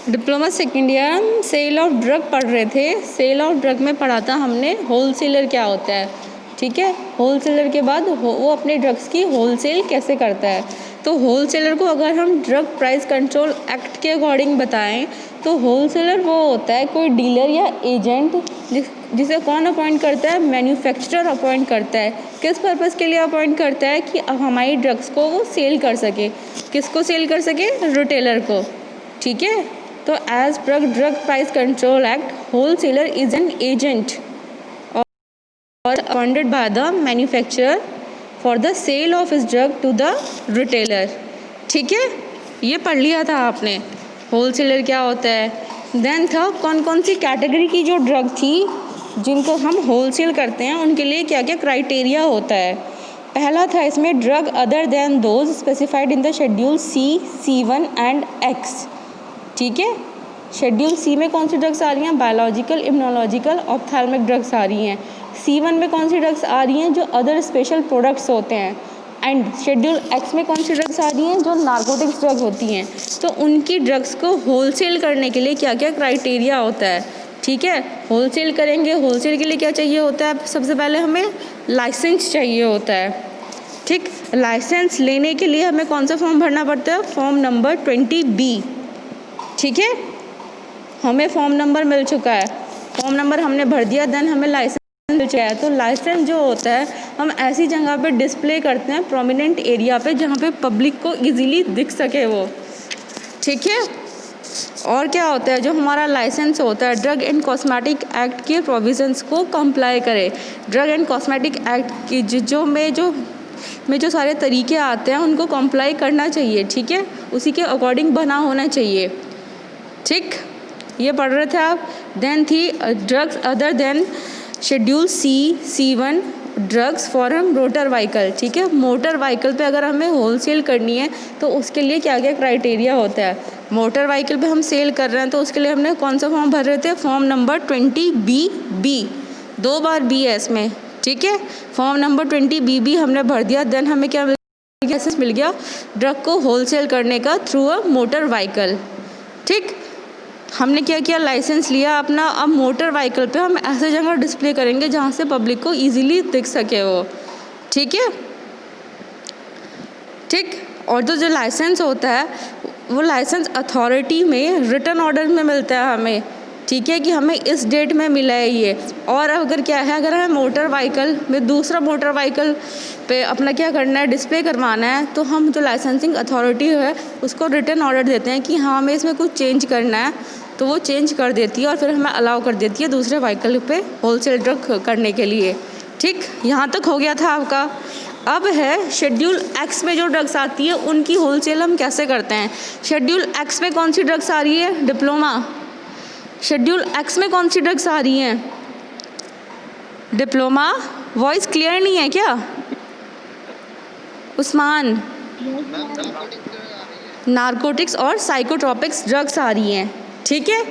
Diploma second year हम cell of drug पढ़ रहे थे। सेल ऑफ ड्रग में पढ़ा था हमने होलसेलर क्या होता है, ठीक है। होलसेलर के बाद वो अपने ड्रग्स की होलसेल कैसे करता है। तो होलसेलर को अगर हम ड्रग प्राइस कंट्रोल एक्ट के अकॉर्डिंग बताएं तो होलसेलर वो होता है कोई डीलर या एजेंट जिसे कौन अपॉइंट करता है, मैन्युफैक्चरर अपॉइंट करता है। किस पर्पज़ के लिए अपॉइंट करता है कि अब हमारी ड्रग्स को वो सेल कर सके। किसको सेल कर सके, रिटेलर को, ठीक है। तो as per drug price control act wholesaler is an agent और appointed by the manufacturer for the sale of his drug to the retailer, ठीक है। ये पढ़ लिया था आपने होलसेलर क्या होता है। देन था कौन कौन सी कैटेगरी की जो ड्रग थी जिनको हम होलसेल करते हैं उनके लिए क्या क्या क्राइटेरिया होता है। पहला था इसमें drug other than those specified in the schedule C, C1 and X, ठीक है। शेड्यूल सी में कौन सी ड्रग्स आ रही हैं, बायोलॉजिकल, इम्यूनोलॉजिकल, ऑप्थेल्मिक ड्रग्स आ रही हैं। C1 में कौन सी ड्रग्स आ रही हैं, जो अदर स्पेशल प्रोडक्ट्स होते हैं। एंड शेड्यूल X में कौन सी ड्रग्स आ रही हैं, जो नार्कोटिक्स ड्रग्स होती हैं। तो उनकी ड्रग्स को होलसेल करने के लिए क्या क्या क्राइटेरिया होता है, ठीक है। होलसेल करेंगे, होलसेल के लिए क्या चाहिए होता है, सबसे पहले हमें लाइसेंस चाहिए होता है, ठीक। लाइसेंस लेने के लिए हमें कौन सा फॉर्म भरना पड़ता है, फॉर्म नंबर 20B, ठीक है। हमें फॉर्म नंबर मिल चुका है, फॉर्म नंबर हमने भर दिया, देन हमें लाइसेंस मिल चुका है। तो लाइसेंस जो होता है हम ऐसी जगह पे डिस्प्ले करते हैं, प्रोमिनेंट एरिया पे, जहाँ पे पब्लिक को इजीली दिख सके वो, ठीक है। और क्या होता है, जो हमारा लाइसेंस होता है ड्रग एंड कॉस्मेटिक एक्ट के प्रोविजंस को कंप्लाई करे। ड्रग एंड कॉस्मेटिक एक्ट की जो सारे तरीके आते हैं उनको कंप्लाई करना चाहिए, ठीक है। उसी के अकॉर्डिंग बना होना चाहिए, ठीक। ये पढ़ रहे थे आप। देन थी drugs other than schedule C, C1 drugs for motor vehicle, ठीक है। मोटर व्हीकल पे अगर हमें होलसेल करनी है तो उसके लिए क्या क्या क्राइटेरिया होता है। मोटर व्हीकल पे हम सेल कर रहे हैं तो उसके लिए हमने कौन सा फॉर्म भर रहे थे, फॉर्म नंबर 20B, 2 बार B है इसमें, ठीक है। फॉर्म नंबर 20B हमने भर दिया। देन हमें क्या लाइसेंस मिल गया ड्रग को होलसेल करने का थ्रू अ मोटर व्हीकल, ठीक। हमने क्या किया, लाइसेंस लिया अपना। अब मोटर व्हीकल पे हम ऐसे जगह डिस्प्ले करेंगे जहाँ से पब्लिक को इजीली दिख सके वो, ठीक है, ठीक। और जो लाइसेंस होता है वो लाइसेंस अथॉरिटी में रिटन ऑर्डर में मिलता है हमें, ठीक है, कि हमें इस डेट में मिला है ये। और अगर क्या है, अगर हमें मोटर व्हीकल में दूसरा मोटर व्हीकल पे अपना क्या करना है, डिस्प्ले करवाना है, तो हम जो लाइसेंसिंग अथॉरिटी है उसको रिटन ऑर्डर देते हैं कि हाँ हमें इसमें कुछ चेंज करना है, तो वो चेंज कर देती है और फिर हमें अलाउ कर देती है दूसरे व्हीकल पे होलसेल ड्रग करने के लिए, ठीक। यहाँ तक हो गया था आपका। अब है शेड्यूल X में जो ड्रग्स आती है उनकी होलसेल हम कैसे करते हैं। शेड्यूल X में कौन सी ड्रग्स आ रही है, डिप्लोमा। शेड्यूल X में कौन सी ड्रग्स आ रही हैं, डिप्लोमा। वॉइस क्लियर नहीं है क्या उस्मान। नारकोटिक्स और साइकोट्रॉपिक्स ड्रग्स आ रही हैं, ठीक है।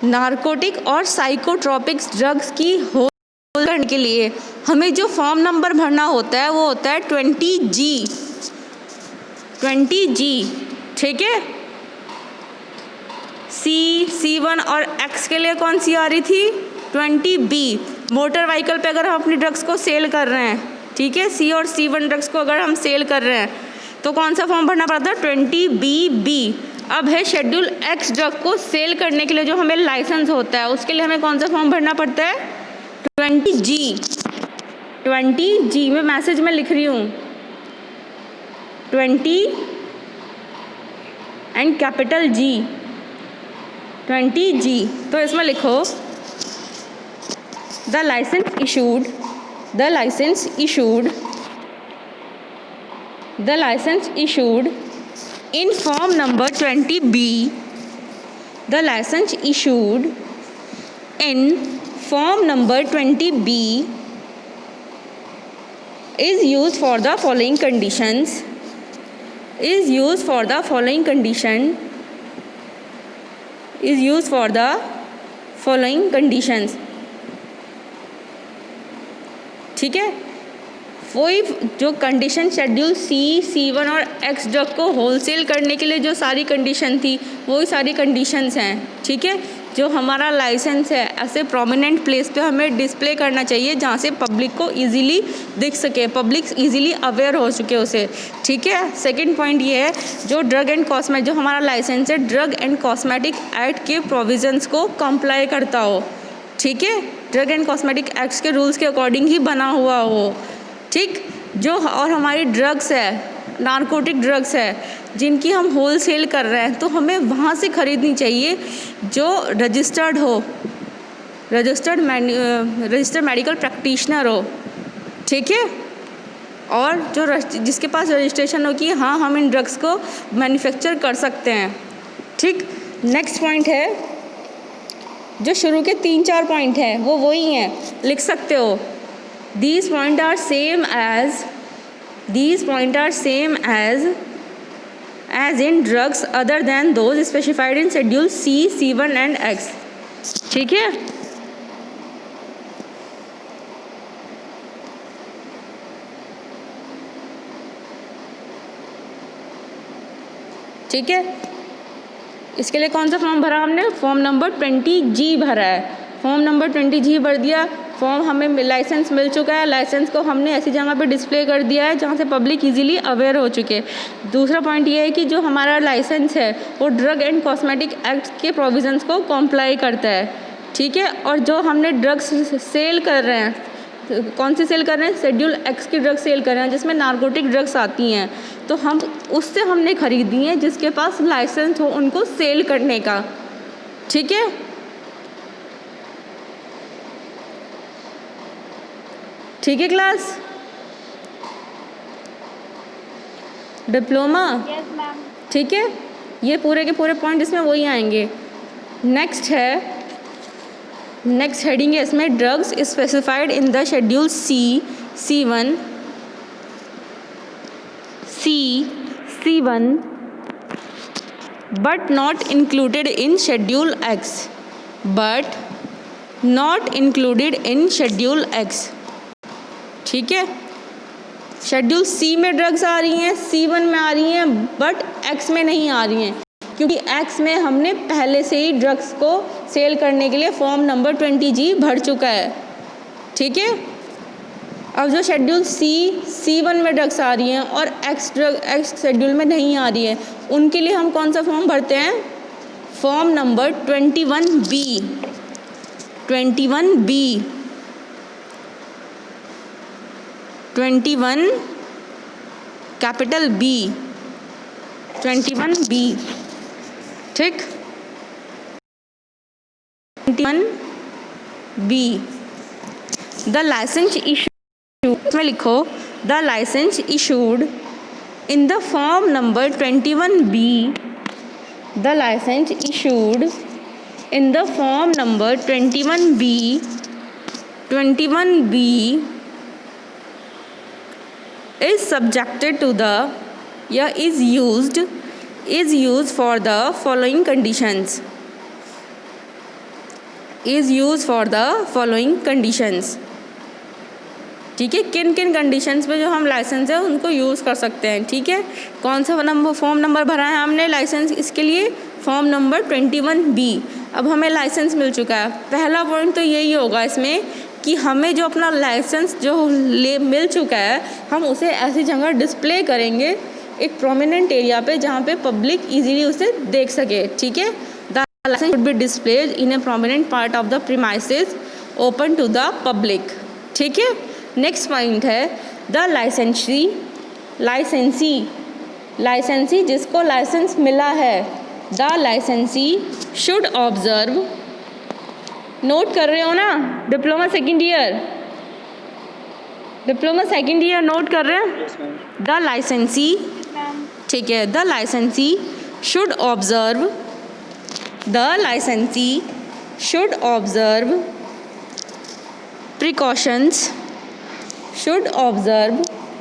नारकोटिक और साइकोट्रॉपिक्स ड्रग्स की होल्ड करने के लिए हमें जो फॉर्म नंबर भरना होता है वो होता है 20G, ठीक है। C1 और X के लिए कौन सी आ रही थी, 20B। मोटर व्हीकल पे अगर हम अपनी ड्रग्स को सेल कर रहे हैं, ठीक है, C और C1 ड्रग्स को अगर हम सेल कर रहे हैं तो कौन सा फॉर्म भरना पड़ता है, 20BB। अब है शेड्यूल X ड्रग को सेल करने के लिए जो हमें लाइसेंस होता है उसके लिए हमें कौन सा फॉर्म भरना पड़ता है, 20G में मैसेज में लिख रही हूँ 20 एंड कैपिटल G, 20G। तो इसमें लिखो the licence issued in form number 20B, the license issued in form number 20B is used for the following conditions, ठीक है। वही जो कंडीशन शेड्यूल C1 और X ड्रग को होलसेल करने के लिए जो सारी कंडीशन थी वही सारी कंडीशंस हैं, ठीक है। जो हमारा लाइसेंस है ऐसे प्रोमिनेंट प्लेस पे हमें डिस्प्ले करना चाहिए जहाँ से पब्लिक को इजीली दिख सके, पब्लिक इजीली अवेयर हो सके उसे, ठीक है। सेकंड पॉइंट ये है जो ड्रग एंड कॉस्मेटिक, जो हमारा लाइसेंस है ड्रग एंड कॉस्मेटिक एक्ट के प्रोविजंस को कंप्लाई करता हो, ठीक है। ड्रग एंड कॉस्मेटिक एक्ट्स के रूल्स के अकॉर्डिंग ही बना हुआ हो, ठीक। जो और हमारी ड्रग्स है, नारकोटिक ड्रग्स है जिनकी हम होल सेल कर रहे हैं तो हमें वहाँ से ख़रीदनी चाहिए जो रजिस्टर्ड हो, रजिस्टर्ड मेडिकल प्रैक्टिशनर हो, ठीक है। और जो जिसके पास रजिस्ट्रेशन हो कि हाँ हम इन ड्रग्स को मैन्युफैक्चर कर सकते हैं, ठीक। नेक्स्ट पॉइंट है जो शुरू के 3-4 पॉइंट हैं वो वही हैं, लिख सकते हो। These points are same as in drugs other than those specified in schedule C, C1 and X, ठीक है। ठीक है, इसके लिए कौन सा फॉर्म भरा हमने? फॉर्म नंबर 20G भरा है। फॉर्म नंबर 20G भर दिया। फॉर्म हमें लाइसेंस मिल चुका है, लाइसेंस को हमने ऐसी जगह पे डिस्प्ले कर दिया है जहाँ से पब्लिक इजीली अवेयर हो चुके। दूसरा पॉइंट ये है कि जो हमारा लाइसेंस है वो ड्रग एंड कॉस्मेटिक एक्ट के प्रोविजंस को कॉम्प्लाई करता है, ठीक है। और जो हमने ड्रग्स सेल कर रहे हैं, कौन सी सेल कर रहे हैं? शेड्यूल एक्स की ड्रग्स सेल कर रहे हैं जिसमें नारकोटिक ड्रग्स आती हैं, तो हम उससे हमने खरीदी है जिसके पास लाइसेंस हो उनको सेल करने का, ठीक है। ठीक है क्लास, डिप्लोमा, ठीक है। ये पूरे के पूरे पॉइंट इसमें वही आएंगे। नेक्स्ट है, नेक्स्ट हेडिंग है इसमें drugs specified in the schedule C1 but not included in schedule X, but not included in schedule X, ठीक है। शेड्यूल C में ड्रग्स आ रही हैं, C1 में आ रही हैं, बट X में नहीं आ रही हैं क्योंकि X में हमने पहले से ही ड्रग्स को सेल करने के लिए फॉर्म नंबर 20G भर चुका है, ठीक है। अब जो शेड्यूल C1 में ड्रग्स आ रही हैं और X शेड्यूल में नहीं आ रही है, उनके लिए हम कौन सा फॉर्म भरते हैं? Form number 21B, 21 capital B, 21B, ठीक। 21B द लाइसेंस इशूड में लिखो the licence issued in the form number 21B, the licence issued in the form number 21B is subjected to the is used for the following conditions, ठीक है। किन किन conditions पे जो हम licence है उनको यूज़ कर सकते हैं, ठीक है। कौन सा फॉर्म नंबर भरा है हमने लाइसेंस, इसके लिए फॉर्म नंबर 21B। अब हमें लाइसेंस मिल चुका है। पहला पॉइंट तो यही होगा इसमें कि हमें जो अपना लाइसेंस जो मिल चुका है हम उसे ऐसी जगह डिस्प्ले करेंगे एक प्रोमिनेंट एरिया पे जहाँ पे पब्लिक इजीली उसे देख सके, ठीक है। The licence should be displayed in a prominent part of the premises open to the public, ठीक है। नेक्स्ट पॉइंट है द लाइसेंसी जिसको लाइसेंस मिला है, द लाइसेंसी शुड ऑब्जर्व, नोट कर रहे हो ना? डिप्लोमा सेकेंड ईयर नोट कर रहे हैं? द लाइसेंसी, ठीक है। द लाइसेंसी should observe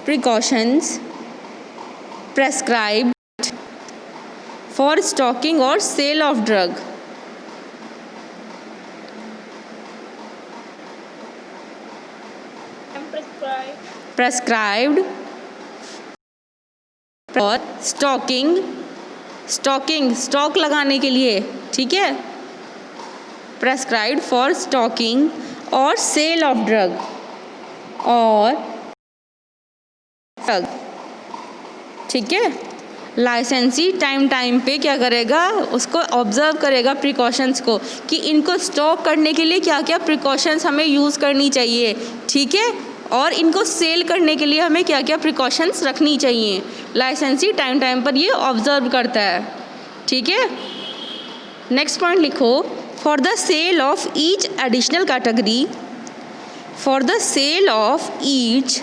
precautions prescribed for stocking or sale of drug, prescribed और स्टॉक लगाने के लिए, ठीक है, प्रेस्क्राइब्ड फॉर स्टॉकिंग और सेल ऑफ ड्रग और ड्रग, ठीक है। लाइसेंसी टाइम पे क्या करेगा, उसको ऑब्जर्व करेगा प्रिकॉशंस को कि इनको स्टॉक करने के लिए क्या क्या प्रिकॉशंस हमें यूज़ करनी चाहिए, ठीक है, और इनको सेल करने के लिए हमें क्या क्या प्रिकॉशंस रखनी चाहिए। लाइसेंसी टाइम पर ये ऑब्जर्व करता है, ठीक है। नेक्स्ट पॉइंट लिखो, for the sale of each additional category, for the sale of each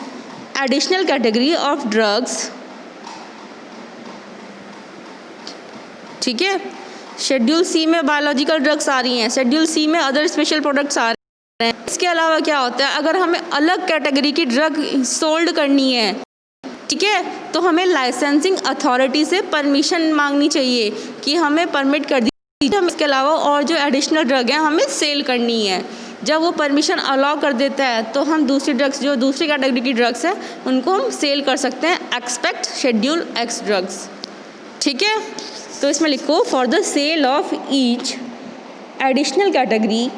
additional category of drugs, ठीक है। शेड्यूल सी में बायोलॉजिकल ड्रग्स आ रही हैं, शेड्यूल सी में अदर स्पेशल प्रोडक्ट्स आ रहे हैं। इसके अलावा क्या होता है, अगर हमें अलग कैटेगरी की ड्रग सोल्ड करनी है, ठीक है, तो हमें लाइसेंसिंग अथॉरिटी से परमिशन मांगनी चाहिए कि हमें परमिट कर दीजिए, हम इसके अलावा और जो एडिशनल ड्रग हैं हमें सेल करनी है। जब वो परमिशन अलाउ कर देता है तो हम दूसरी ड्रग्स, जो दूसरी कैटेगरी की ड्रग्स हैं, उनको हम सेल कर सकते हैं, एक्सपेक्ट शेड्यूल एक्स ड्रग्स, ठीक है। तो इसमें लिखो, for the sale of each additional category,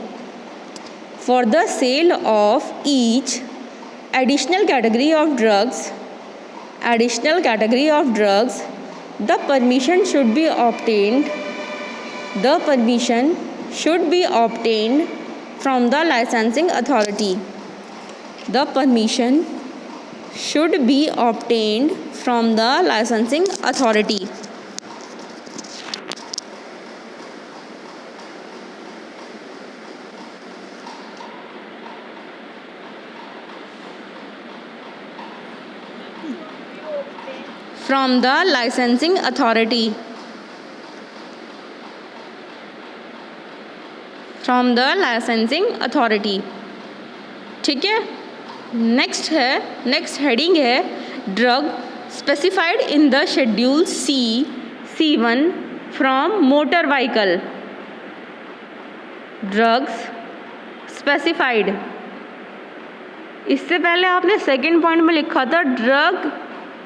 for the sale of each additional category of drugs, additional category of drugs, the permission should be obtained, the permission should be obtained from the licensing authority, the permission should be obtained from the licensing authority. From the licensing authority, from the licensing authority, ठीक है। Next heading है, drug specified in the schedule C1 from motor vehicle, drugs specified. इससे पहले आपने second point में लिखा था drug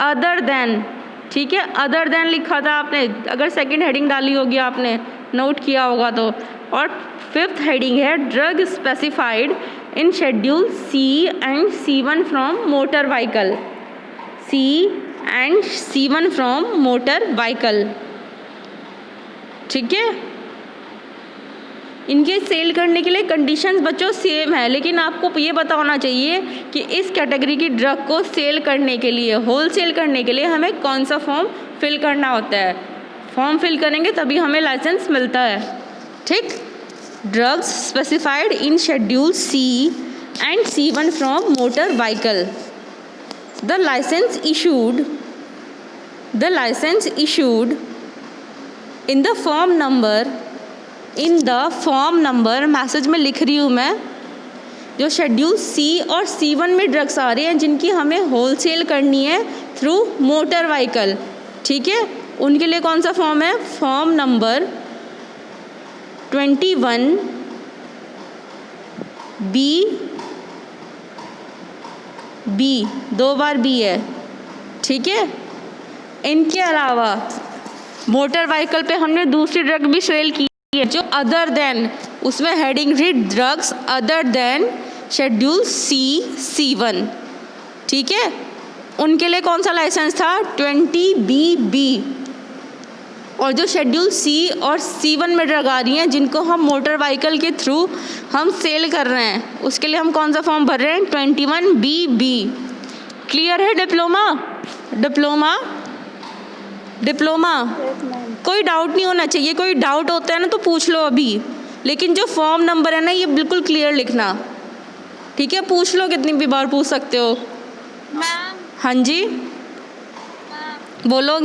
other then, ठीक है, अदर देन लिखा था आपने, अगर सेकंड हेडिंग डाली होगी आपने, नोट किया होगा तो। और फिफ्थ हेडिंग है, drug specified in schedule C and C1 from motor vehicle, C and C1 from motor vehicle, ठीक है। इनके सेल करने के लिए कंडीशंस बच्चों सेम है, लेकिन आपको ये पता होना चाहिए कि इस कैटेगरी की ड्रग को सेल करने के लिए, होल सेल करने के लिए हमें कौन सा फॉर्म फिल करना होता है। फॉर्म फिल करेंगे तभी हमें लाइसेंस मिलता है, ठीक। Drugs specified in schedule C and C1 from motor vehicle, the licence issued in the form number, message में लिख रही हूँ मैं, जो शेड्यूल C और C1 में ड्रग्स आ रही हैं जिनकी हमें होल सेल करनी है थ्रू मोटर व्हीकल, ठीक है, उनके लिए कौन सा फॉर्म है, फॉर्म नंबर 21 बी, 2 बार बी है, ठीक है। इनके अलावा मोटर व्हीकल पे हमने दूसरी ड्रग भी सेल की है, जो अदर देन, उसमें हेडिंग थी drugs other than schedule C1, ठीक है। उनके लिए कौन सा लाइसेंस था, 20BB। और जो शेड्यूल C और C1 में ड्रग आ रही हैं जिनको हम मोटर व्हीकल के थ्रू हम सेल कर रहे हैं, उसके लिए हम कौन सा फॉर्म भर रहे हैं, 21BB। क्लियर है डिप्लोमा? कोई डाउट नहीं होना चाहिए, कोई डाउट होता है ना तो पूछ लो अभी, लेकिन जो फॉर्म नंबर है ना ये बिल्कुल क्लियर लिखना, ठीक है। पूछ लो, कितनी भी बार पूछ सकते हो। हाँ जी, बोलो।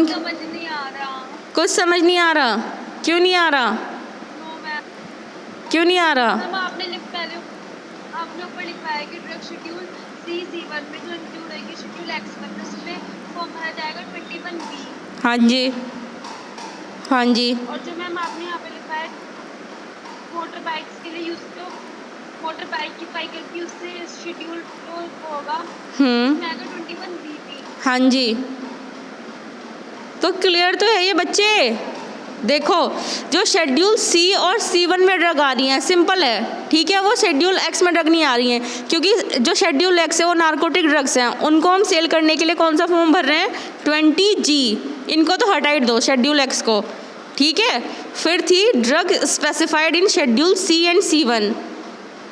कुछ समझ नहीं आ रहा? क्यों नहीं आ रहा? क्यों नहीं आ रहा? आपने ऊपर लिखा है कि ड्रग शेड्यूल C1 में जो इंक्लूड है शेड्यूल X1 में, उसमें फॉर्म भरा जाएगा 21B। हाँ जी। और जो मैम आपने यहाँ पे लिखा है मोटर बाइक्स के लिए यूज, तो मोटर बाइक की उससे शेड्यूल जो होगा हम्म, उसमें आएगा 21 बीपी। हाँ जी। तो क्लियर तो है ये बच्चे। देखो जो शेड्यूल सी और C1 में ड्रग आ रही हैं सिंपल है, ठीक है, वो शेड्यूल एक्स में ड्रग नहीं आ रही हैं, क्योंकि जो शेड्यूल एक्स है वो नार्कोटिक ड्रग्स हैं, उनको हम सेल करने के लिए कौन सा फॉर्म भर रहे हैं 20G। इनको तो हटाइट दो शेड्यूल एक्स को, ठीक है। फिर थी drug specified in schedule C and C1,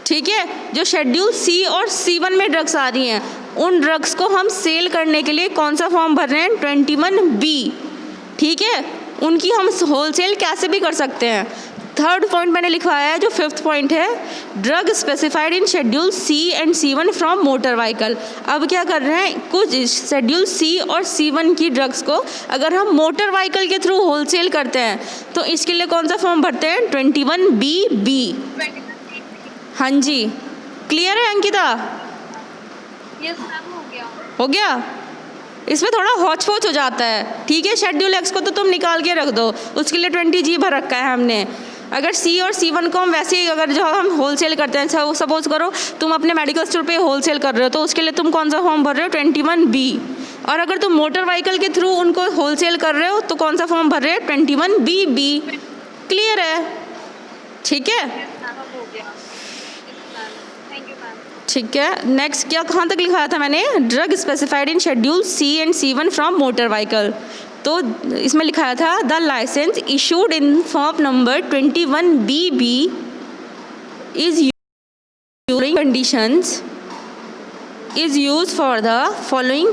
ठीक है। जो शेड्यूल C और C1 में ड्रग्स आ रही हैं उन ड्रग्स को हम सेल करने के लिए कौन सा फॉर्म भर रहे हैं 21B, ठीक है। उनकी हम होलसेल कैसे भी कर सकते हैं। थर्ड पॉइंट मैंने लिखवाया है, जो फिफ्थ पॉइंट है, drug specified in schedule C and C1 from motor vehicle. अब क्या कर रहे हैं, कुछ शेड्यूल C और C1 की ड्रग्स को अगर हम मोटर व्हीकल के थ्रू होलसेल करते हैं तो इसके लिए कौन सा फॉर्म भरते हैं 21BB। हाँ जी, क्लियर है अंकिता? यस मैम, हो गया। इसमें थोड़ा हौच पौच हो जाता है, ठीक है। शेड्यूल एक्स को तो तुम निकाल के रख दो, उसके लिए 20G भर रखा है हमने। अगर C और C1 को हम वैसे ही अगर जो हम होलसेल करते हैं, सपोज करो तुम अपने मेडिकल स्टोर पे होलसेल कर रहे हो तो उसके लिए तुम कौन सा फॉर्म भर रहे हो 21B। और अगर तुम मोटर व्हीकल के थ्रू उनको होलसेल कर रहे हो तो कौन सा फॉर्म भर रहे हो 21BB। क्लियर है? ठीक है, हो गया। Thank you ma'am. ठीक है। नेक्स्ट क्या कहाँ तक लिखाया था मैंने, drug specified in schedule C and C1 from motor vehicle. तो इसमें लिखाया था the licence issued in form number 21BB is using conditions is used for the following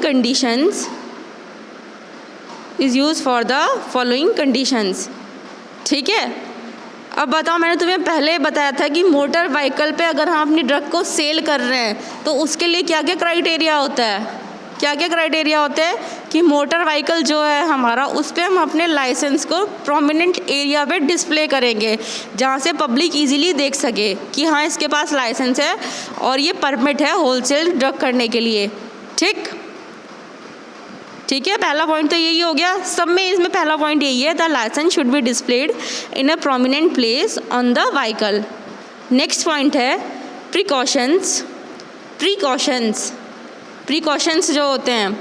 conditions, ठीक है। अब बताओ, मैंने तुम्हें पहले बताया था कि मोटर व्हीकल पे अगर हम अपनी ड्रग को सेल कर रहे हैं तो उसके लिए क्या क्या क्राइटेरिया होता है, कि मोटर व्हीकल जो है हमारा, उस पर हम अपने लाइसेंस को प्रोमिनेंट एरिया पे डिस्प्ले करेंगे जहाँ से पब्लिक इजीली देख सके कि हाँ इसके पास लाइसेंस है और ये परमिट है होलसेल ड्रग करने के लिए, ठीक है। पहला पॉइंट तो यही हो गया सब में, इसमें पहला पॉइंट यही है, the licence should be displayed in a prominent place on the vehicle. Next point है प्रिकॉशंस जो होते हैं,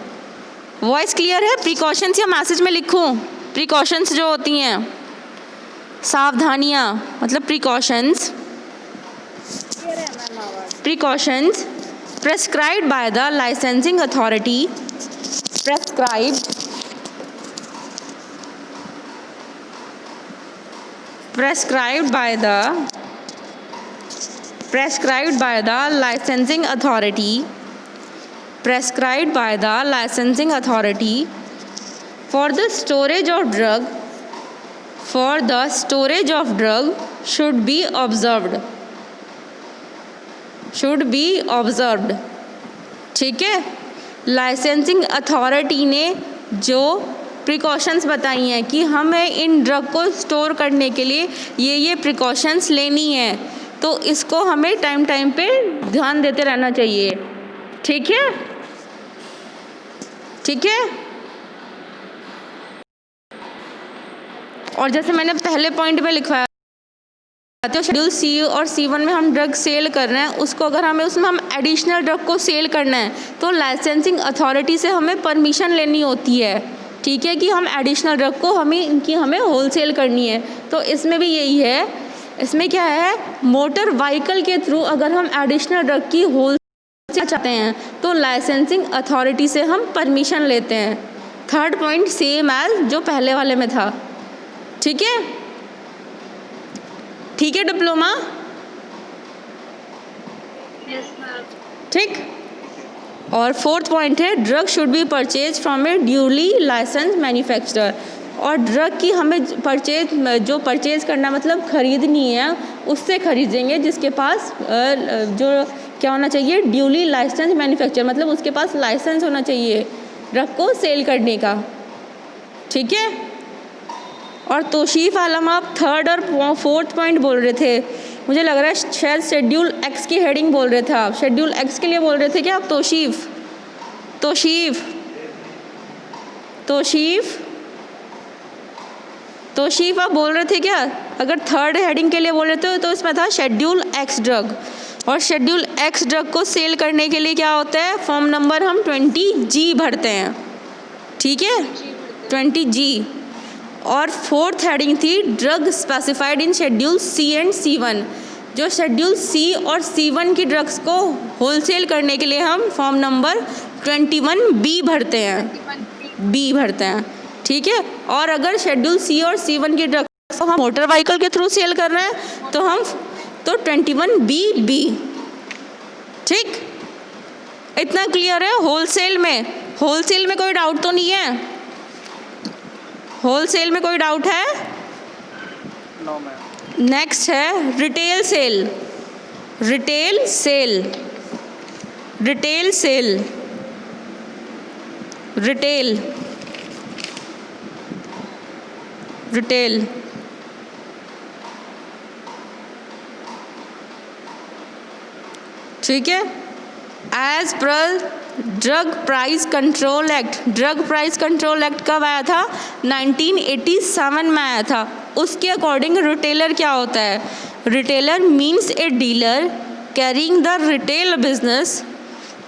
वॉइस क्लियर है? प्रिकॉशंस या मैसेज में लिखूं? प्रिकॉशंस जो होती हैं सावधानियां, मतलब precautions prescribed by the licensing authority, prescribed by the licensing authority for the storage of drug should be observed, ठीक है। लाइसेंसिंग अथॉरिटी ने जो प्रिकॉशंस बताई हैं कि हमें इन ड्रग को स्टोर करने के लिए ये प्रिकॉशंस लेनी है, तो इसको हमें टाइम पे ध्यान देते रहना चाहिए, ठीक है। और जैसे मैंने पहले पॉइंट में लिखवाया तो शेड्यूल C और C1 में हम ड्रग सेल कर रहे हैं, उसको अगर उसमें हम एडिशनल ड्रग को सेल करना है तो लाइसेंसिंग अथॉरिटी से हमें परमिशन लेनी होती है, ठीक है, कि हम एडिशनल ड्रग को हमें होलसेल करनी है। तो इसमें भी यही है, इसमें क्या है, मोटर व्हीकल के थ्रू अगर हम एडिशनल ड्रग की होलसेल चाहते हैं तो लाइसेंसिंग अथॉरिटी से हम परमिशन लेते हैं। थर्ड पॉइंट सेम एज जो पहले वाले में था, ठीक है डिप्लोमा, ठीक। और फोर्थ पॉइंट है drug should be purchase from a duly licence manufacturer. और ड्रग की हमें परचेज करना मतलब खरीदनी है, उससे खरीदेंगे जिसके पास जो क्या होना चाहिए, ड्यूली लाइसेंस मैन्युफैक्चरर, मतलब उसके पास लाइसेंस होना चाहिए ड्रग को सेल करने का, ठीक है। और तौसीफ़ आलम आप थर्ड और फोर्थ पॉइंट बोल रहे थे, मुझे लग रहा है शायद शेड्यूल एक्स की हेडिंग बोल रहे थे आप, शेड्यूल एक्स के लिए बोल रहे थे क्या आप? तौसीफ़ आप बोल रहे थे क्या? अगर थर्ड हेडिंग के लिए बोल रहे थे तो इसमें था शेड्यूल एक्स ड्रग, और शेड्यूल एक्स ड्रग को सेल करने के लिए क्या होता है, फॉर्म नंबर हम 20G भरते हैं, ठीक है, 20G। और फोर्थ हेडिंग थी drug specified in schedule C and C1, जो शेड्यूल C और C1 की ड्रग्स को होलसेल करने के लिए हम फॉर्म नंबर 21B भरते हैं, B भरते हैं, ठीक है। और अगर शेड्यूल C और C1 की ड्रग्स को हम मोटर व्हीकल के थ्रू सेल कर रहे हैं तो 21BB, ठीक। इतना क्लियर है। होलसेल में कोई डाउट तो नहीं है? होलसेल में कोई डाउट है? No ma'am. नेक्स्ट है retail sale. Retail sale, retail sale, retail, retail, ठीक है। As per drug price control act, drug price control act कब आया था? 1987 में आया था। उसके अकॉर्डिंग रिटेलर क्या होता है? Retailer means a dealer carrying the retail business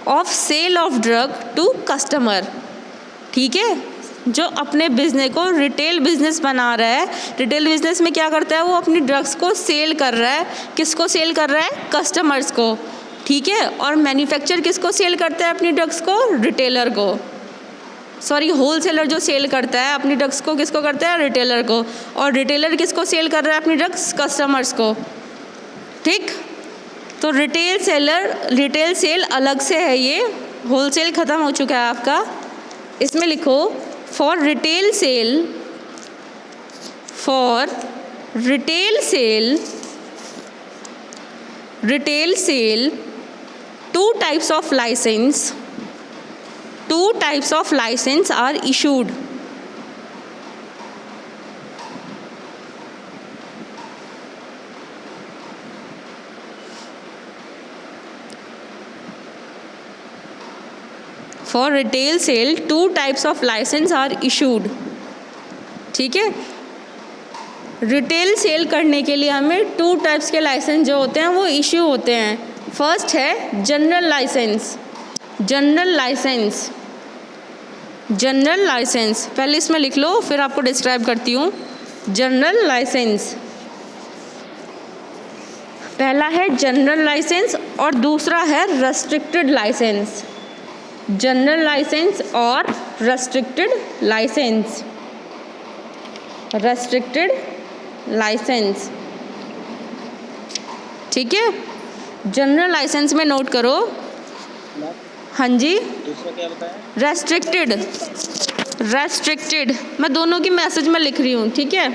of sale of drug to customer, ठीक है, जो अपने बिजनेस को रिटेल बिजनेस बना रहा है। रिटेल बिजनेस में क्या करता है? वो अपनी ड्रग्स को सेल कर रहा है। किसको सेल कर रहा है? कस्टमर्स को, ठीक है। और मैन्युफैक्चर किसको सेल करता है अपनी ड्रग्स को? रिटेलर को, सॉरी, होलसेलर जो सेल करता है अपनी ड्रग्स को किसको करता है? रिटेलर को। और रिटेलर किसको सेल कर रहा है अपनी ड्रग्स? कस्टमर्स को, ठीक। तो रिटेल सेल अलग से है, ये होलसेल ख़त्म हो चुका है आपका। इसमें लिखो for retail sale two types of license are issued. For retail sale, 2 types of license are issued, ठीक है। रिटेल सेल करने के लिए हमें 2 टाइप्स के लाइसेंस जो होते हैं वो इश्यू होते हैं। फर्स्ट है जनरल लाइसेंस। जनरल लाइसेंस पहले इसमें लिख लो, फिर आपको डिस्क्राइब करती हूँ। जनरल लाइसेंस, पहला है जनरल लाइसेंस और दूसरा है रेस्ट्रिक्टेड लाइसेंस। जनरल लाइसेंस और रेस्ट्रिक्टेड लाइसेंस, रेस्ट्रिक्टेड लाइसेंस, ठीक है। जनरल लाइसेंस में नोट करो। हाँ जी, दूसरा क्या बताया? रेस्ट्रिक्टेड मैं दोनों की मैसेज में लिख रही हूँ, ठीक है।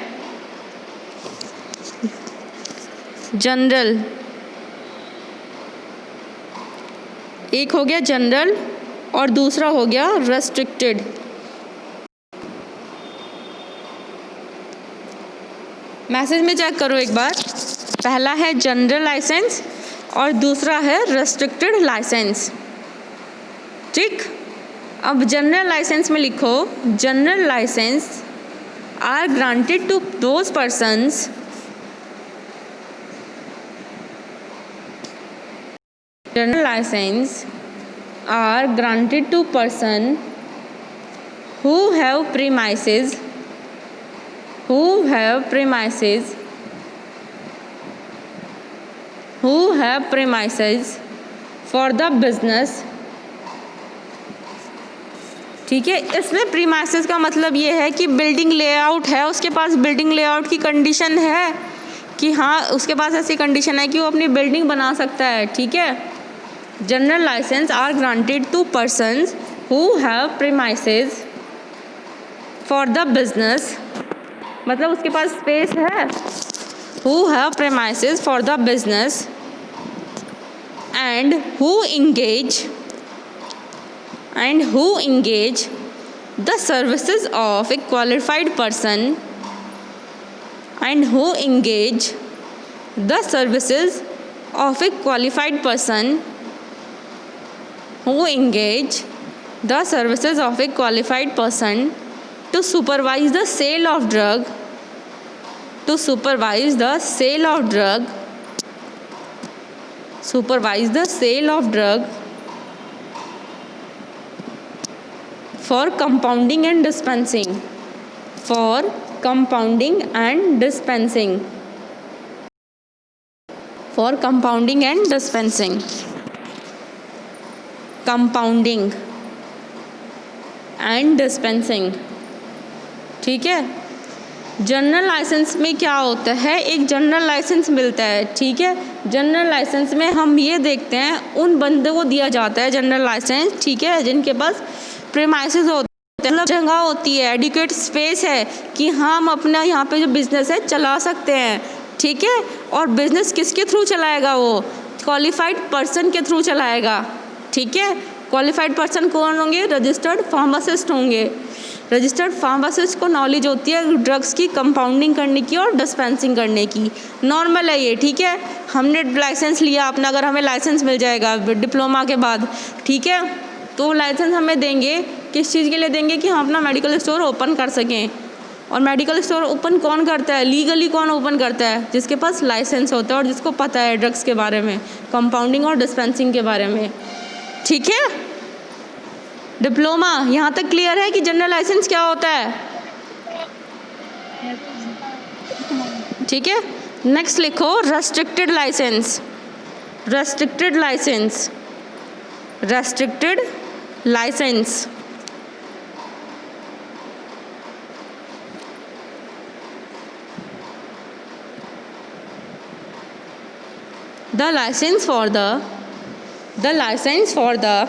जनरल, एक हो गया जनरल और दूसरा हो गया रेस्ट्रिक्टेड। मैसेज में चेक करो एक बार। पहला है जनरल लाइसेंस और दूसरा है रेस्ट्रिक्टेड लाइसेंस, ठीक। अब जनरल लाइसेंस में लिखो general licence are granted to those persons general licence are granted to person who have premises for the business, ठीक है। इसमें प्रीमाइसेस का मतलब ये है कि बिल्डिंग लेआउट है, उसके पास बिल्डिंग लेआउट की कंडीशन है कि हाँ उसके पास ऐसी कंडीशन है कि वो अपनी बिल्डिंग बना सकता है, ठीक है। General licence are granted to persons who have premises for the business, मतलब उसके पास स्पेस है। Who have premises for the business and who engage the services of a qualified person to supervise the sale of drug supervise the sale of drug for compounding and dispensing, for compounding and dispensing, for compounding and dispensing, compounding and dispensing. ठीक है, general licence में क्या होता है, एक general licence मिलता है। ठीक है, जनरल लाइसेंस में हम ये देखते हैं उन बंदों को दिया जाता है जनरल लाइसेंस, ठीक है, जिनके पास प्रीमाइसेस होते हैं, मतलब जगह होती है, एडिक्वेट स्पेस है कि हम अपना यहाँ पे जो बिज़नेस है चला सकते हैं। ठीक है, और बिज़नेस किसके थ्रू चलाएगा, वो क्वालिफाइड पर्सन के थ्रू चलाएगा। ठीक है, क्वालिफाइड पर्सन कौन होंगे, रजिस्टर्ड फार्मासिस्ट होंगे। रजिस्टर्ड फार्मासिस्ट को नॉलेज होती है ड्रग्स की कंपाउंडिंग करने की और डिस्पेंसिंग करने की। नॉर्मल है ये। ठीक है, हमने लाइसेंस लिया अपना, अगर हमें लाइसेंस मिल जाएगा डिप्लोमा के बाद, ठीक है, तो लाइसेंस हमें देंगे किस चीज़ के लिए देंगे कि हम अपना मेडिकल स्टोर ओपन कर सकें। और मेडिकल स्टोर ओपन कौन करता है, लीगली कौन ओपन करता है, जिसके पास लाइसेंस होता है और जिसको पता है ड्रग्स के बारे में, कंपाउंडिंग और डिस्पेंसिंग के बारे में। ठीक है, डिप्लोमा यहाँ तक क्लियर है कि जनरल लाइसेंस क्या होता है। ठीक है, नेक्स्ट लिखो restricted license, restricted license, restricted license. The license for the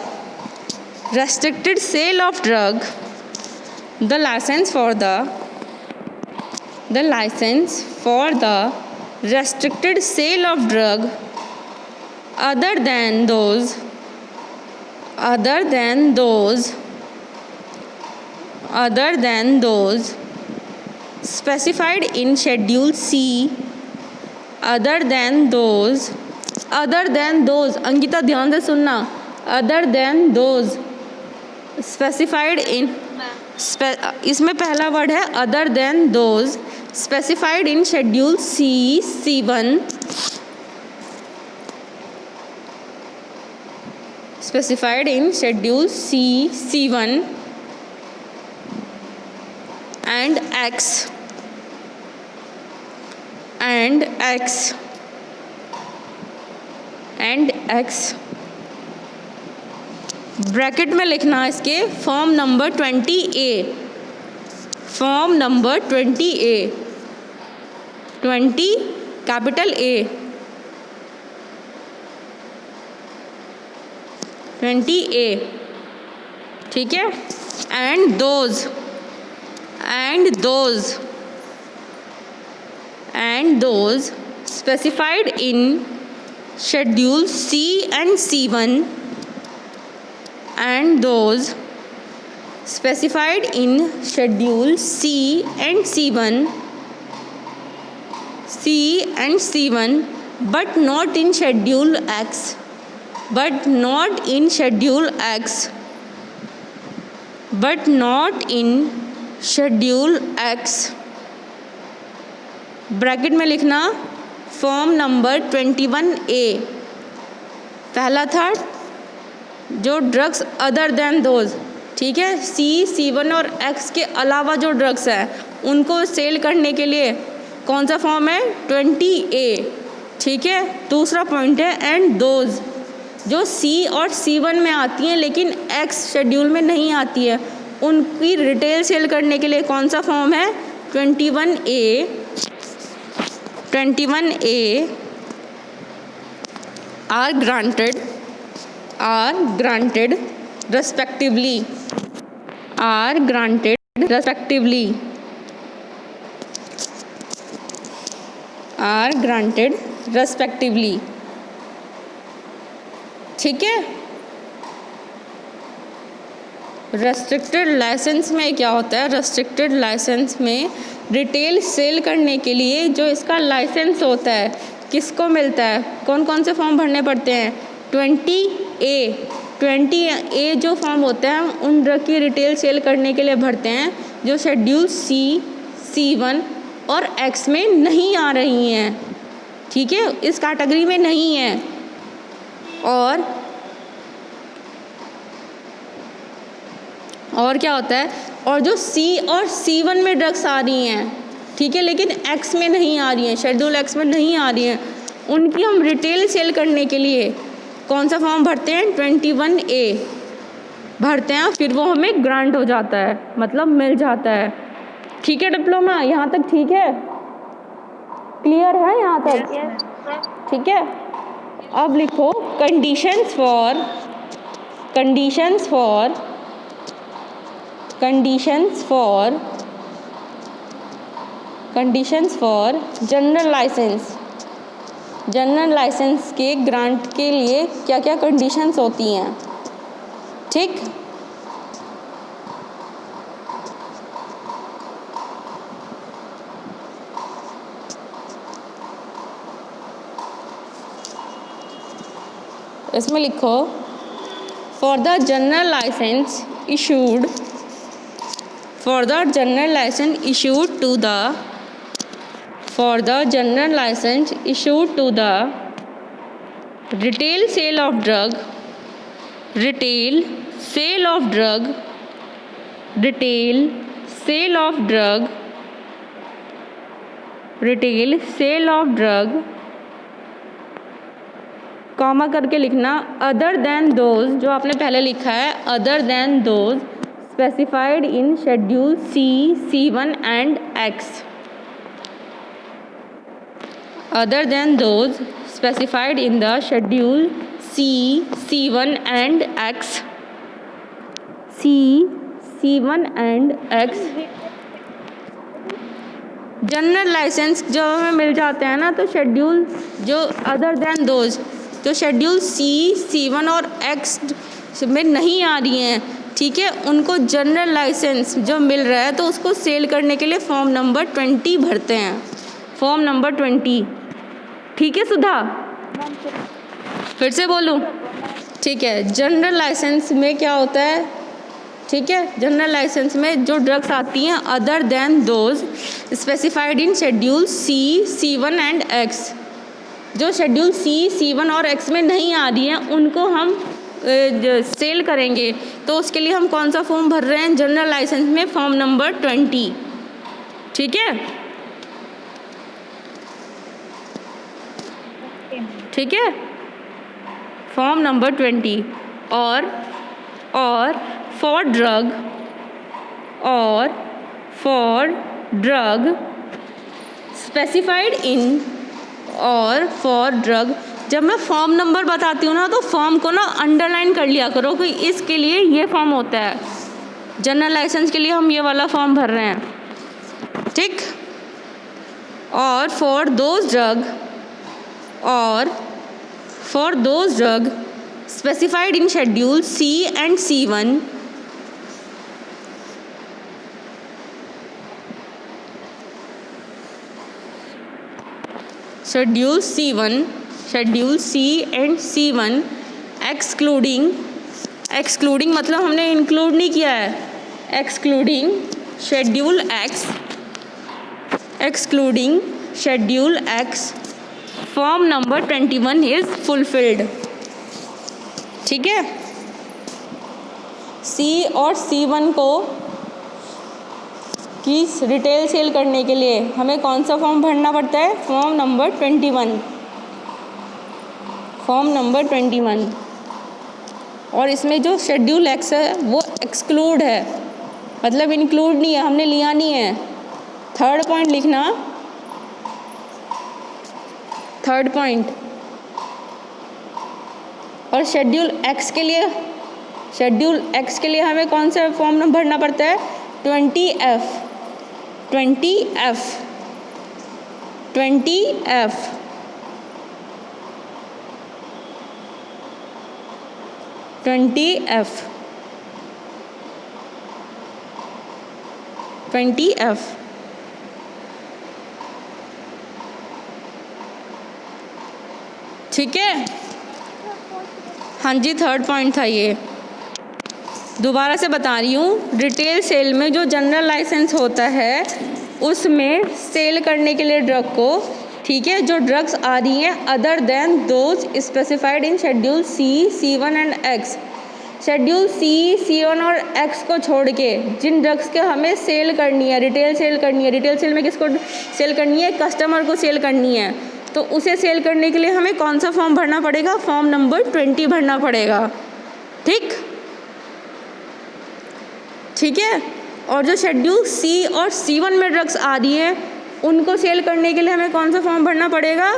restricted sale of drug, the license for the restricted sale of drug other than those specified in Schedule C, other than those, Ankita ध्यान से सुनना, other than those specified in, इसमें पहला word है other than those specified in Schedule C, C1, specified in Schedule C, C1 and X, bracket में लिखना इसके form number 20A, form number 20A, 20 capital A, 20A। ठीक है, and those specified in Schedule C and C1, and those specified in Schedule C and C1, but not in Schedule X, but not in Schedule X। Bracket में लिखना form number 21A, पहला था जो drugs other than those. ठीक है, C, C1 और X के अलावा जो ड्रग्स हैं उनको सेल करने के लिए कौन सा फॉर्म है, 20A। ठीक है, दूसरा पॉइंट है एंड दोज, जो C और C1 में आती हैं लेकिन X शेड्यूल में नहीं आती है, उनकी रिटेल सेल करने के लिए कौन सा फॉर्म है, 21A are granted respectively, ठीक है। रेस्ट्रिक्टेड लाइसेंस में क्या होता है, रेस्ट्रिक्टेड लाइसेंस में रिटेल सेल करने के लिए जो इसका लाइसेंस होता है किसको मिलता है, कौन कौन से फॉर्म भरने पड़ते हैं, 20A जो फॉर्म होते हैं उन ड्रग की रिटेल सेल करने के लिए भरते हैं जो शेड्यूल C, C1 और X में नहीं आ रही हैं। ठीक है, इस कैटेगरी में नहीं है। और क्या होता है, और जो C और C1 में ड्रग्स आ रही हैं, ठीक है, लेकिन X में नहीं आ रही हैं, शेड्यूल X में नहीं आ रही हैं, उनकी हम रिटेल सेल करने के लिए कौन सा फॉर्म भरते हैं, 21A भरते हैं, फिर वो हमें ग्रांट हो जाता है, मतलब मिल जाता है। ठीक है डिप्लोमा, यहाँ तक ठीक है, क्लियर है यहाँ तक, ठीक है। अब लिखो कंडीशंस फॉर जनरल लाइसेंस के ग्रांट के लिए क्या क्या कंडीशंस होती हैं, ठीक। इसमें लिखो for the general license issued to the retail sale of drug comma करके लिखना, अदर देन दोज, जो आपने पहले लिखा है, other than those specified in schedule C, C1 and X, other than those specified in the schedule C, C1 and X, C1 and X। General license जो हमें मिल जाते हैं ना, तो शेड्यूल जो अदर देन दोज, जो शेड्यूल C, C1 और X में नहीं आ रही हैं, ठीक है, उनको जनरल लाइसेंस जो मिल रहा है तो उसको सेल करने के लिए फॉर्म नंबर 20 भरते हैं, फॉर्म नंबर 20, ठीक है सुधा, फिर से बोलूँ, ठीक है। जनरल लाइसेंस में क्या होता है, ठीक है, जनरल लाइसेंस में जो ड्रग्स आती हैं other than those specified in schedule C, C1 and X, जो शेड्यूल C, C1 और X में नहीं आ रही हैं उनको हम सेल करेंगे, तो उसके लिए हम कौन सा फॉर्म भर रहे हैं, जनरल लाइसेंस में फॉर्म नंबर 20, ठीक है, ठीक है, फॉर्म नंबर 20। और फॉर ड्रग स्पेसिफाइड इन, और फॉर ड्रग, जब मैं फॉर्म नंबर बताती हूँ ना तो फॉर्म को ना अंडरलाइन कर लिया करो कि इसके लिए ये फॉर्म होता है, जनरल लाइसेंस के लिए हम ये वाला फॉर्म भर रहे हैं, ठीक। और for those drug specified in schedule C and C1, schedule C and C1 excluding मतलब हमने इंक्लूड नहीं किया है, excluding schedule X form number 21 is fulfilled, ठीक है। C और C1 को की रिटेल सेल करने के लिए हमें कौन सा फॉर्म भरना पड़ता है, फॉर्म नंबर 21, और इसमें जो शेड्यूल X है वो एक्सक्लूड है, मतलब इंक्लूड नहीं है, हमने लिया नहीं है। थर्ड पॉइंट लिखना, थर्ड पॉइंट। और शेड्यूल X के लिए हमें कौन सा फॉर्म नंबर भरना पड़ता है, 20F। ठीक है, हाँ जी, थर्ड पॉइंट था ये। दोबारा से बता रही हूँ, रिटेल सेल में जो जनरल लाइसेंस होता है उसमें सेल करने के लिए ड्रग को ठीक है, जो ड्रग्स आ रही हैं other than those specified in schedule C, C1 and X। Schedule C, C1 और X को छोड़ के जिन ड्रग्स के हमें सेल करनी है, रिटेल सेल करनी है, रिटेल सेल में किसको सेल करनी है, कस्टमर को सेल करनी है, तो उसे सेल करने के लिए हमें कौन सा फॉर्म भरना पड़ेगा, फॉर्म नंबर 20 भरना पड़ेगा। ठीक है। और जो शेड्यूल C और C1 में ड्रग्स आ रही है उनको सेल करने के लिए हमें कौन सा फॉर्म भरना पड़ेगा,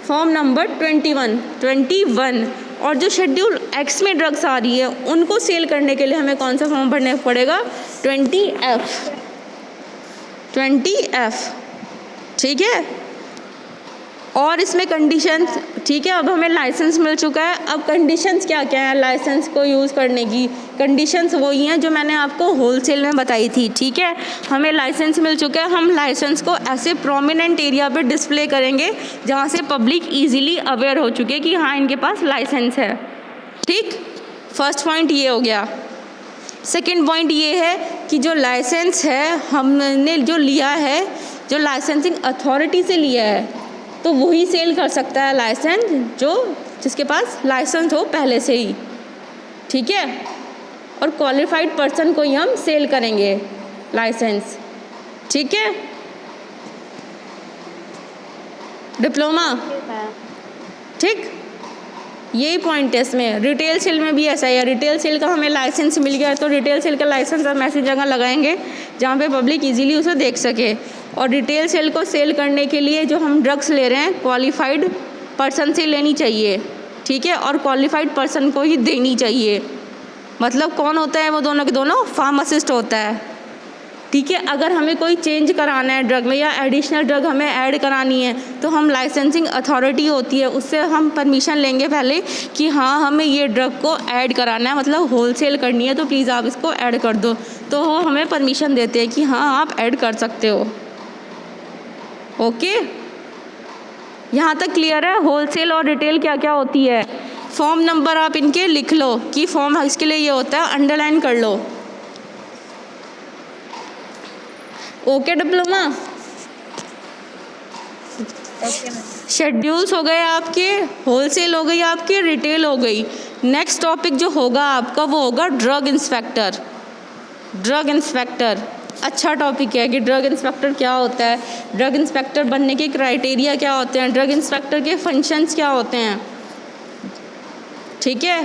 फॉर्म नंबर 21। और जो शेड्यूल X में ड्रग्स आ रही है उनको सेल करने के लिए हमें कौन सा फॉर्म भरना पड़ेगा, 20F। ठीक है। और इसमें कंडीशंस, ठीक है, अब हमें लाइसेंस मिल चुका है। अब कंडीशंस क्या क्या है लाइसेंस को यूज़ करने की, कंडीशंस वही हैं जो मैंने आपको होलसेल में बताई थी। ठीक है, हमें लाइसेंस मिल चुका है, हम लाइसेंस को ऐसे प्रोमिनेंट एरिया पे डिस्प्ले करेंगे जहाँ से पब्लिक ईजिली अवेयर हो चुके कि हाँ इनके पास लाइसेंस है। ठीक, फर्स्ट पॉइंट ये हो गया। सेकेंड पॉइंट ये है कि जो लाइसेंस है हमने जो लिया है, जो लाइसेंसिंग अथॉरिटी से लिया है, तो वही सेल कर सकता है लाइसेंस जिसके पास लाइसेंस हो पहले से ही। ठीक है, और क्वालिफाइड पर्सन को ही हम सेल करेंगे लाइसेंस। ठीक है, डिप्लोमा। ठीक, यही पॉइंट है इसमें। रिटेल सेल में भी ऐसा है, रिटेल सेल का हमें लाइसेंस मिल गया तो रिटेल सेल का लाइसेंस हम ऐसी जगह लगाएंगे जहाँ पे पब्लिक इजीली उसे देख सके। और रिटेल सेल को सेल करने के लिए जो हम ड्रग्स ले रहे हैं क्वालिफाइड पर्सन से लेनी चाहिए। ठीक है, और क्वालिफाइड पर्सन को ही देनी चाहिए। मतलब कौन होता है वो दोनों के दोनों, फार्मासिस्ट होता है। ठीक है, अगर हमें कोई चेंज कराना है ड्रग में या एडिशनल ड्रग हमें ऐड करानी है तो हम लाइसेंसिंग अथॉरिटी होती है उससे हम परमिशन लेंगे पहले कि हाँ हमें ये ड्रग को ऐड कराना है, मतलब होलसेल करनी है, तो प्लीज़ आप इसको ऐड कर दो। तो वो हमें परमिशन देते हैं कि हाँ आप ऐड कर सकते हो। ओके, यहाँ तक क्लियर है। होलसेल और रिटेल क्या क्या होती है। फॉर्म नंबर आप इनके लिख लो कि फॉर्म इसके लिए ये होता है, अंडरलाइन कर लो। Okay diploma. शेड्यूल्स हो गए आपके, होलसेल हो गई आपकी, रिटेल हो गई। नेक्स्ट टॉपिक जो होगा आपका वो होगा ड्रग इंस्पेक्टर। ड्रग इंस्पेक्टर अच्छा टॉपिक है कि ड्रग इंस्पेक्टर क्या होता है, ड्रग इंस्पेक्टर बनने के क्राइटेरिया क्या होते हैं, ड्रग इंस्पेक्टर के फंक्शंस क्या होते हैं। ठीक है,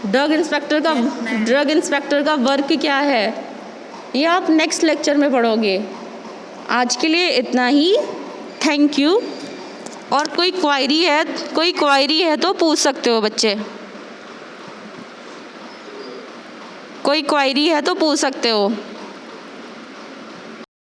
ड्रग इंस्पेक्टर का वर्क क्या है ये आप नेक्स्ट लेक्चर में पढ़ोगे। आज के लिए इतना ही, थैंक यू। और कोई क्वायरी है तो पूछ सकते हो बच्चे, कोई क्वायरी है तो पूछ सकते हो।